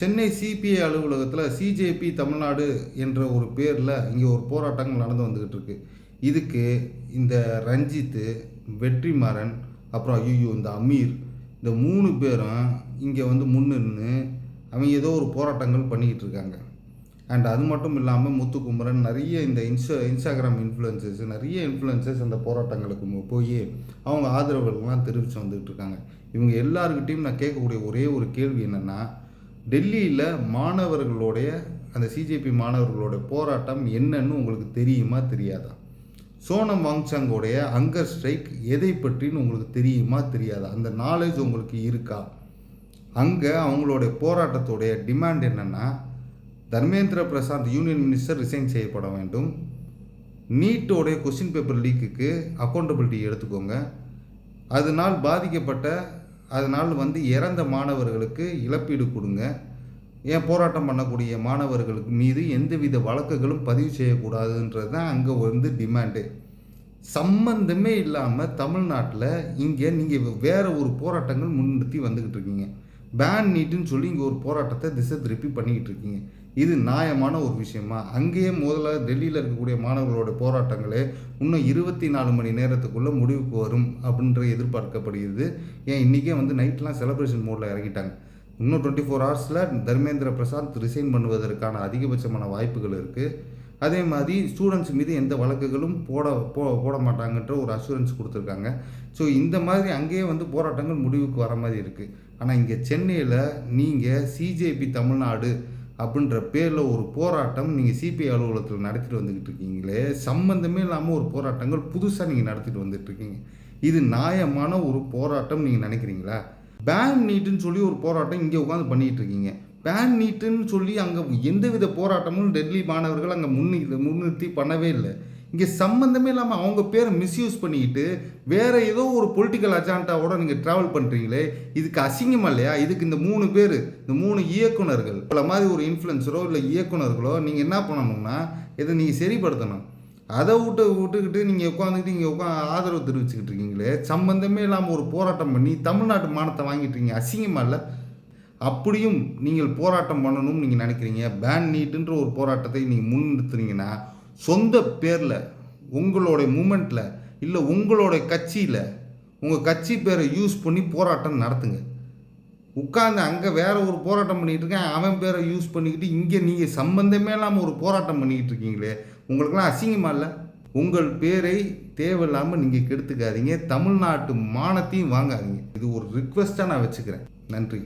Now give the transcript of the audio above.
Chennai CBI அலுவலகத்தில் CJP Tamil Nadu என்ற ஒரு பேரில் இங்கே ஒரு போராட்டங்கள் நடந்து வந்துக்கிட்டு இருக்கு. இதுக்கு இந்த ரஞ்சித்து, வெற்றிமாறன், அப்புறம் இந்த அமீர், இந்த 3 பேரும் இங்கே வந்து முன்னின்று அவங்க ஏதோ ஒரு போராட்டங்கள் பண்ணிக்கிட்டு இருக்காங்க. அண்ட் அது மட்டும் இல்லாமல் முத்துக்குமரன், நிறைய இந்த இன்ஸ்டாகிராம் இன்ஃப்ளூயன்சர்ஸ், நிறைய இன்ஃப்ளூயன்சர்ஸ் அந்த போராட்டங்களுக்கு போய் அவங்க ஆதரவுகள்லாம் தெரிவித்து வந்துக்கிட்டு இருக்காங்க. இவங்க எல்லாருக்கிட்டையும் நான் கேட்கக்கூடிய ஒரே ஒரு கேள்வி என்னென்னா, டெல்லியில் மாணவர்களுடைய அந்த சிஜேபி மாணவர்களுடைய போராட்டம் என்னன்னு உங்களுக்கு தெரியுமா தெரியாதா? சோனம் வாங்சாங்கோடைய ஹங்கர் ஸ்ட்ரைக் எதை பற்றின்னு உங்களுக்கு தெரியுமா தெரியாதா? அந்த நாலேஜ் உங்களுக்கு இருக்கா? அங்கே அவங்களுடைய போராட்டத்துடைய டிமாண்ட் என்னென்னா, Dharmendra Prasad union minister resign செய்யப்பட வேண்டும், நீட்டோடைய கொஸ்டின் பேப்பர் லீக்குக்கு அக்கௌண்டபிலிட்டி எடுத்துக்கோங்க, அதனால் இறந்த மாணவர்களுக்கு இழப்பீடு கொடுங்க, ஏன் போராட்டம் பண்ணக்கூடிய மாணவர்களுக்கு மீது எந்தவித வழக்குகளும் பதிவு செய்யக்கூடாதுன்றது தான் அங்கே டிமாண்டு. சம்பந்தமே இல்லாமல் தமிழ்நாட்டில் இங்கே நீங்கள் வேறு ஒரு போராட்டங்கள் முன்னிறுத்தி வந்துக்கிட்டு இருக்கீங்க. பேன் நீட்டுன்னு சொல்லி இங்கே ஒரு போராட்டத்தை திசை திருப்பி பண்ணிக்கிட்டு இருக்கீங்க. இது நியாயமான ஒரு விஷயமா? அங்கேயே முதல்ல டெல்லியில் இருக்கக்கூடிய மாணவர்களோட போராட்டங்களே இன்னும் 24 மணி நேரத்துக்குள்ளே முடிவுக்கு வரும் அப்படின்ற எதிர்பார்க்கப்படுகிறது. ஏன் இன்றைக்கே நைட்லாம் செலிப்ரேஷன் மோடில் இறங்கிட்டாங்க. இன்னும் 24 ஹவர்ஸில் தர்மேந்திர பிரசாத் ரிசைன் பண்ணுவதற்கான அதிகபட்சமான வாய்ப்புகள் இருக்குது. அதே மாதிரி ஸ்டூடெண்ட்ஸ் மீது எந்த வழக்குகளும் போட மாட்டாங்கன்ற ஒரு அஷூரன்ஸ் கொடுத்துருக்காங்க. ஸோ இந்த மாதிரி அங்கேயே போராட்டங்கள் முடிவுக்கு வர மாதிரி இருக்குது. ஆனால் இங்கே சென்னையில் நீங்கள் சிஜேபி தமிழ்நாடு அப்படின்ற பேரில் ஒரு போராட்டம் நீங்கள் சிபிஐ அலுவலகத்தில் நடத்திட்டு வந்துக்கிட்டு இருக்கீங்களே, சம்பந்தமே இல்லாமல் ஒரு போராட்டங்கள் புதுசாக நீங்கள் நடத்திட்டு வந்துட்டுருக்கீங்க. இது நியாயமான ஒரு போராட்டம் நீங்கள் நினைக்கிறீங்களா? பேன் நீட்டுன்னு சொல்லி ஒரு போராட்டம் இங்கே உட்காந்து பண்ணிகிட்டு இருக்கீங்க. பேன் நீட்டுன்னு சொல்லி அங்கே எந்தவித போராட்டமும் டெல்லி மாணவர்கள் அங்கே முன்னிறுத்தி பண்ணவே இல்லை. இங்கே சம்மந்தமே இல்லாமல் அவங்க பேரை மிஸ்யூஸ் பண்ணிக்கிட்டு வேறு ஏதோ ஒரு பொலிட்டிக்கல் அஜெண்டாவோட நீங்கள் ட்ராவல் பண்ணுறீங்களே, இதுக்கு அசிங்கமாக இல்லையா? இதுக்கு இந்த 3 பேர், இந்த 3 இயக்குனர்கள், பல மாதிரி ஒரு இன்ஃப்ளூயன்சரோ இல்லை இயக்குனர்களோ நீங்கள் என்ன பண்ணணும்னா இதை நீங்கள் சரிப்படுத்தணும். அதை விட்டுக்கிட்டு நீங்கள் உட்காந்துக்கிட்டு ஆதரவு தெரிவிச்சுக்கிட்டு இருக்கீங்களே, சம்பந்தமே இல்லாமல் ஒரு போராட்டம் பண்ணி தமிழ்நாட்டு மானத்தை வாங்கிட்டு இருக்கீங்க. அசிங்கமாக இல்லை? அப்படியும் நீங்கள் போராட்டம் பண்ணணும்னு நீங்கள் நினைக்கிறீங்க, பேன் நீட்டுன்ற ஒரு போராட்டத்தை நீங்கள் முன்னிறுத்துறீங்கன்னா சொந்த பேரில், உங்களுடைய மூமெண்ட்டில், இல்லை உங்களுடைய கட்சியில் உங்கள் கட்சி பேரை யூஸ் பண்ணி போராட்டம் நடத்துங்க. உட்காந்து அங்கே வேறு ஒரு போராட்டம் பண்ணிகிட்டு இருக்கேன், அவன் பேரை யூஸ் பண்ணிக்கிட்டு இங்கே நீங்கள் சம்பந்தமே இல்லாமல் ஒரு போராட்டம் பண்ணிக்கிட்டு இருக்கீங்களே, உங்களுக்கெல்லாம் அசிங்கமாக இல்லை? உங்கள் பேரை தேவையில்லாமல் நீங்கள் கெடுத்துக்காதீங்க, தமிழ்நாட்டு மானத்தையும் வாங்காதீங்க. இது ஒரு ரிக்வெஸ்ட்டாக நான் வச்சுக்கிறேன். நன்றி.